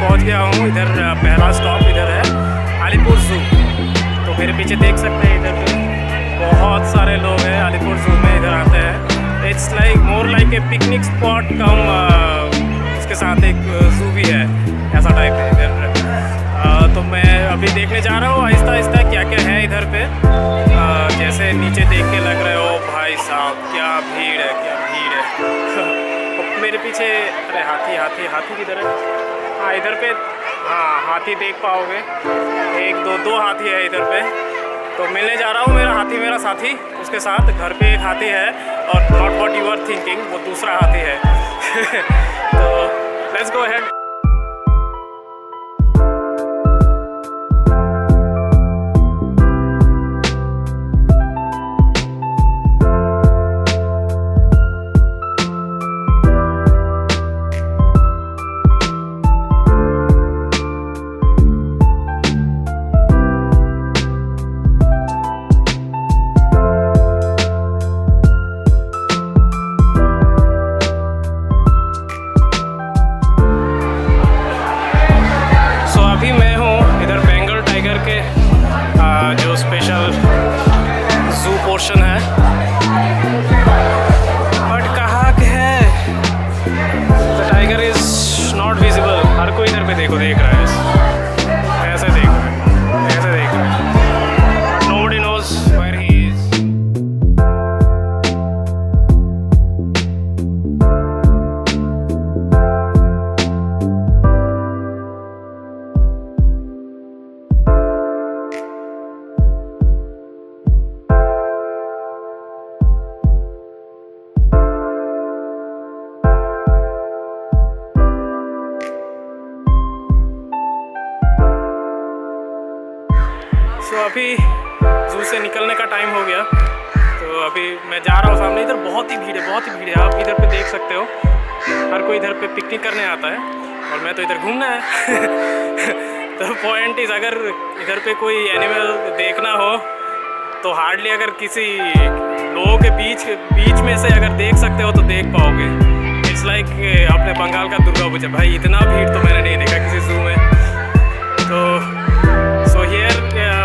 पहुंच गया हूँ। इधर पहला स्टॉप इधर है अलीपुर ज़ू। तो मेरे पीछे देख सकते हैं इधर पे बहुत सारे लोग हैं अलीपुर ज़ू में, इधर आते हैं। It's like more like a picnic spot कम उसके साथ एक ज़ू भी है, ऐसा टाइप है इधर। तो मैं अभी देखने जा रहा हूँ आहिस्ता आहिस्ता क्या क्या है इधर पे। जैसे नीचे देख के लग रहे हो भाई साहब क्या भीड़ है, क्या भीड़ है। मेरे पीछे अरे हाथी हाथी हाथी किधर है? हाँ इधर पे, हाँ हाथी देख पाओगे, एक दो हाथी है इधर पे। तो मिलने जा रहा हूँ मेरा हाथी, मेरा साथी, उसके साथ। घर पे एक हाथी है और not what you are thinking, वो दूसरा हाथी है। तो लेट्स गो अहेड। जो स्पेशल ज़ू पोर्शन है, बट कहाँ के है? The tiger is not visible. हर कोई इधर पे देखो देख रहा है, ऐसे देख रहा है, ऐसे देख रहा है। Nobody knows where he is. तो अभी ज़ू से निकलने का टाइम हो गया, तो अभी मैं जा रहा हूँ सामने। इधर बहुत ही भीड़ है, बहुत ही भीड़ है। आप इधर पे देख सकते हो, हर कोई इधर पे पिकनिक करने आता है और मैं तो इधर घूमना है। तो पॉइंट इज़, अगर इधर पे कोई एनिमल देखना हो तो हार्डली अगर किसी लोगों के बीच में से अगर देख सकते हो तो देख पाओगे। इट्स लाइक अपने बंगाल का दुर्गा पूजा। भाई इतना भीड़ तो मैंने नहीं देखा किसी ज़ू में। तो here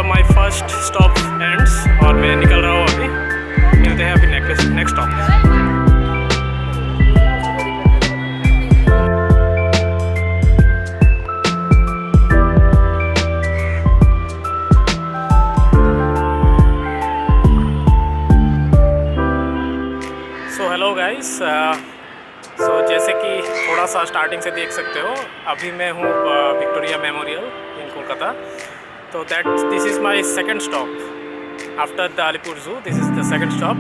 my first stop ends और मैं निकल रहा हूँ अभी। मिलते हैं अभी next stop. So hello guys, so जैसे कि थोड़ा सा स्टार्टिंग से देख सकते हो, अभी मैं हूँ विक्टोरिया मेमोरियल इन कोलकाता। तो this is my second stop after the Alipur zoo. This is the second stop.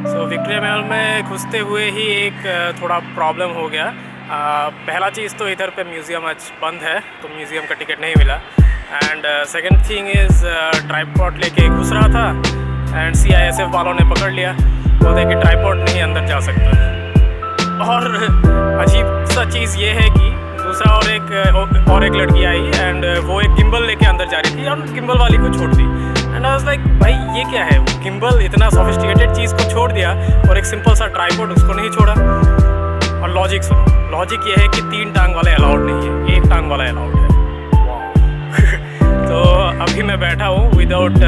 So Victoria महल में घुसते हुए ही एक थोड़ा प्रॉब्लम हो गया। पहला चीज़ तो इधर पे म्यूज़ियम आज बंद है, तो म्यूज़ियम का टिकट नहीं मिला। And second thing is tripod लेके घुस रहा था एंड CISF वालों ने पकड़ लिया, बोलते कि ट्राइपॉड नहीं अंदर जा सकता। और अजीब सा चीज़ ये है कि दूसरा और एक लड़की आई एंड वो एक गिम्बल लेके अंदर जा रही थी और गिम्बल वाली को छोड़ दी। एंड आई वाज लाइक भाई ये क्या है? गिम्बल इतना सोफिस्टिकेटेड चीज़ को छोड़ दिया और एक सिंपल सा ट्राइपॉड उसको नहीं छोड़ा। और लॉजिक सुनो, लॉजिक ये है कि 3 टांग वाले अलाउड नहीं है, 1 टांग वाला अलाउड है। तो अभी मैं बैठा हूँ विदाउट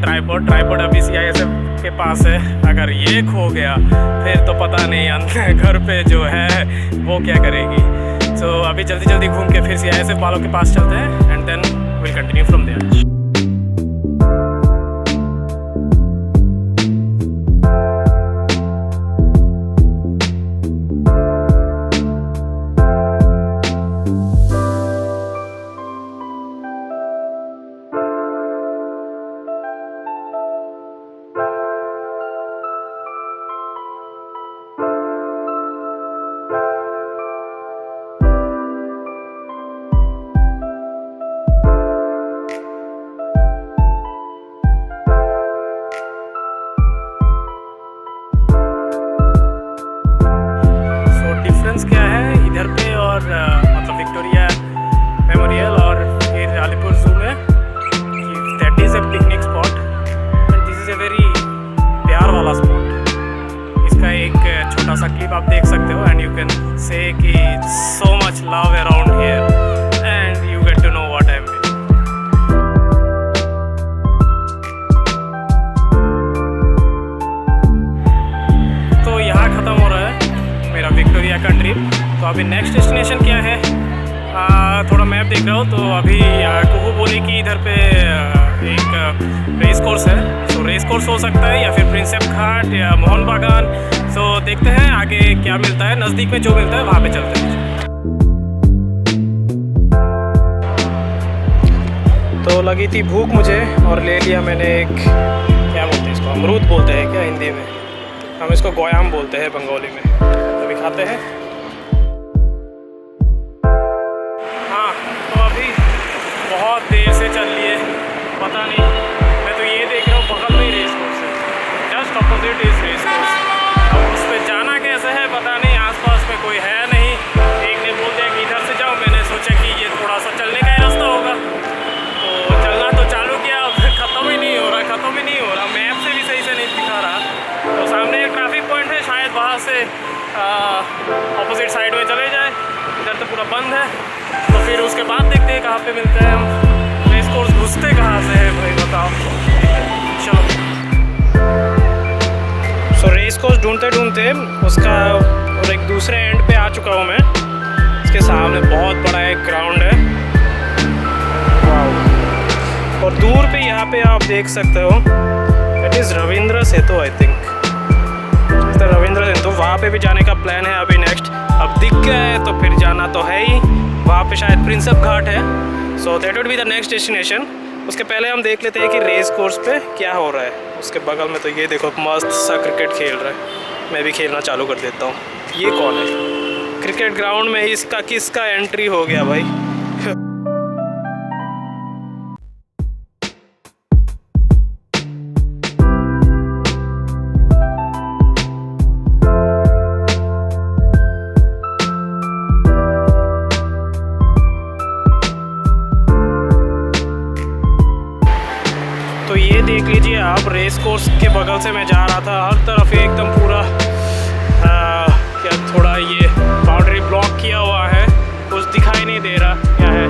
ट्राइपॉड। ट्राइपॉड अभी CISF के पास है। अगर ये खो गया फिर तो पता नहीं घर पे जो है वो क्या करेगी। तो अभी जल्दी घूम के फिर CISF वालों के पास चलते हैं and then will continue from there. क्या है इधर पे और मतलब विक्टोरिया मेमोरियल और फिर अलीपुर ज़ू में, that is a picnic spot and this is a very प्यार वाला स्पॉट। इसका एक छोटा सा क्लिप आप देख सकते हो एंड यू कैन से कि so much love around here तो अभी नेक्स्ट डेस्टिनेशन क्या है, थोड़ा मैप देख रहा हूँ। तो अभी कुहू बोले कि इधर पे एक रेस कोर्स है, तो रेस कोर्स हो सकता है या फिर प्रिंसेप घाट या मोहन बागान। तो देखते हैं आगे क्या मिलता है, नज़दीक में जो मिलता है वहाँ पे चलते हैं। तो लगी थी भूख मुझे और ले लिया मैंने एक, क्या बोलते हैं इसको, अमरूद बोलते हैं क्या हिंदी में, हम इसको गोयाम बोलते हैं बंगाली में। अभी खाते हैं। हाँ, तो अभी बहुत देर से चल लिए, पता नहीं, मैं तो ये देख रहा हूँ बगल में ही रेस कोर्स है, just opposite is race course. अब उस पर जाना कैसे है पता नहीं, आसपास में कोई है नहीं। एक ने बोल दिया कि इधर से जाओ, मैंने सोचा कि ये थोड़ा सा चलने का ही रास्ता होगा, तो चलना तो चालू किया, अब ख़त्म ही नहीं हो रहा, मैप से भी सही से नहीं दिखा रहा। तो सामने एक ट्रैफिक पॉइंट है, शायद वहाँ से अपोजिट साइड में चले जाए, इधर तो पूरा बंद है। तो फिर उसके बाद देखते हैं कहाँ पे मिलते हैं हम। रेस कोर्स घुसते कहाँ से है भाई बताओ। चलो, सो रेस कोर्स ढूंढते ढूंढते उसका और एक दूसरे एंड पे आ चुका हूँ मैं। इसके सामने बहुत बड़ा एक ग्राउंड है, और दूर पे यहाँ पे आप देख सकते हो, it is Rabindra Setu, I think Rabindra Setu. वहाँ पे भी जाने का प्लान है अभी नेक्स्ट। अब दिख गया है तो फिर जाना तो है ही। वहाँ पे शायद प्रिंसेप घाट है, so that would be the next destination. उसके पहले हम देख लेते हैं कि रेस कोर्स पे क्या हो रहा है। उसके बगल में तो ये देखो मस्त सा क्रिकेट खेल रहा है, मैं भी खेलना चालू कर देता हूँ। ये कौन है? क्रिकेट ग्राउंड में इसका किसका एंट्री हो गया भाई? तो ये देख लीजिए आप, रेस कोर्स के बगल से मैं जा रहा था, हर तरफ एकदम पूरा क्या थोड़ा ये बाउंड्री ब्लॉक किया हुआ है, कुछ दिखाई नहीं दे रहा क्या है।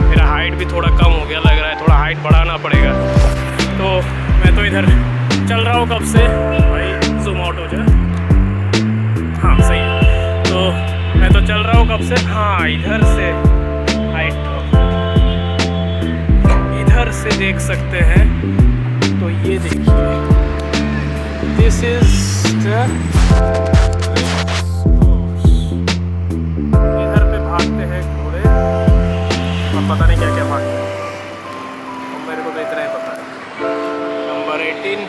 मेरा हाइट भी थोड़ा कम हो गया लग रहा है, थोड़ा हाइट बढ़ाना पड़ेगा। तो मैं तो इधर चल रहा हूँ कब से भाई, जूम आउट हो जाए, हाँ सही है। तो मैं तो चल रहा हूँ कब से, हाँ इधर से हाइट इधर से देख सकते हैं। तो ये देखिए, दिस इज द, इधर पे भागते हैं घोड़े और पता नहीं क्या क्या भागते हैं, तो मेरे को तो इतना ही पता है। नंबर 18,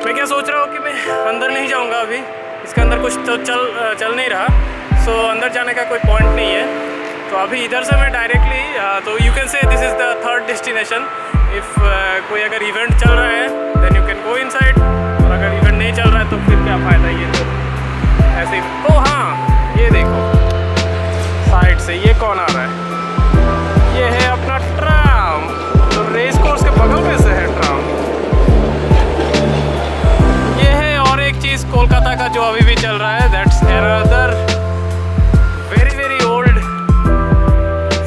मैं क्या सोच रहा हूँ कि मैं अंदर नहीं जाऊँगा अभी, इसके अंदर कुछ तो चल नहीं रहा, सो अंदर जाने का कोई पॉइंट नहीं है। तो अभी इधर से मैं डायरेक्टली, तो you can say this is the third destination. If कोई अगर इवेंट चल रहा है then you can go inside, और अगर इवेंट नहीं चल रहा है तो फिर क्या फ़ायदा, ये तो ऐसे ही। ओ हाँ, ये देखो साइड से ये कौन आ रहा है, ये है अपना ट्राम। तो रेस कोर्स के बगल में से है ट्राम। ये है और एक चीज़ कोलकाता का जो अभी भी चल रहा है, that's another very old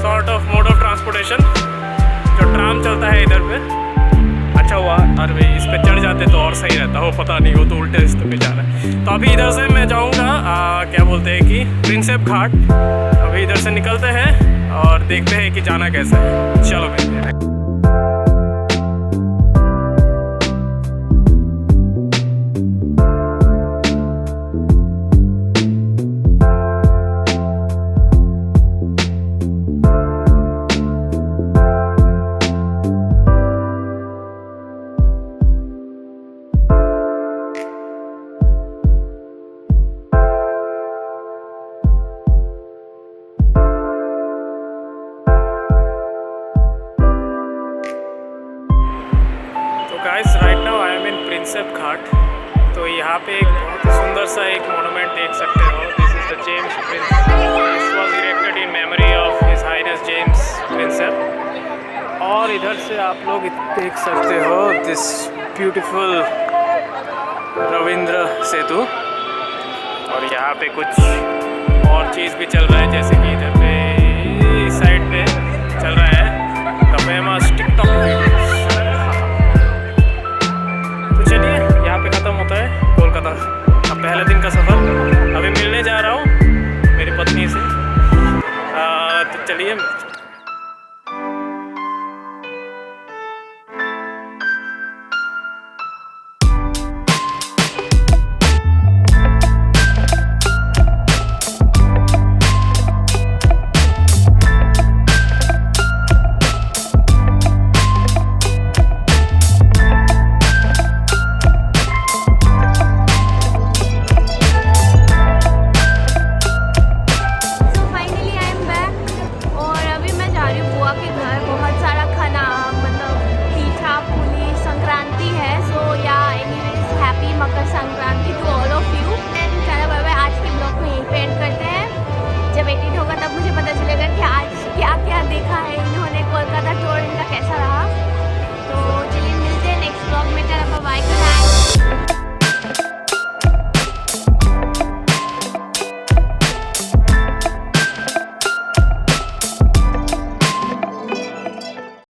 sort of mode of transportation, जो ट्राम चलता है इधर पे। अच्छा हुआ, अरे इस पे चढ़ जाते तो और सही रहता हो, पता नहीं, वो तो उल्टे रास्ते पे जा रहा है। तो अभी इधर से मैं जाऊंगा क्या बोलते हैं कि प्रिंसेप घाट। अभी इधर से निकलते हैं और देखते हैं कि जाना कैसे है। चलो मिलते हैं। Guys, right now I am in Prinsep Ghat. तो यहाँ पे एक बहुत ही सुंदर सा एक मोनूमेंट देख सकते हो। This is the James Prince, this was erected in memory of his highness James Prinsep. और इधर से आप लोग देख सकते हो दिस ब्यूटीफुल रविंद्र सेतु। और यहाँ पे कुछ और चीज़ भी चल रहा है, जैसे कि इधर पे इस साइड पे चल रहा है द फेमस टिकटॉक वीडियो।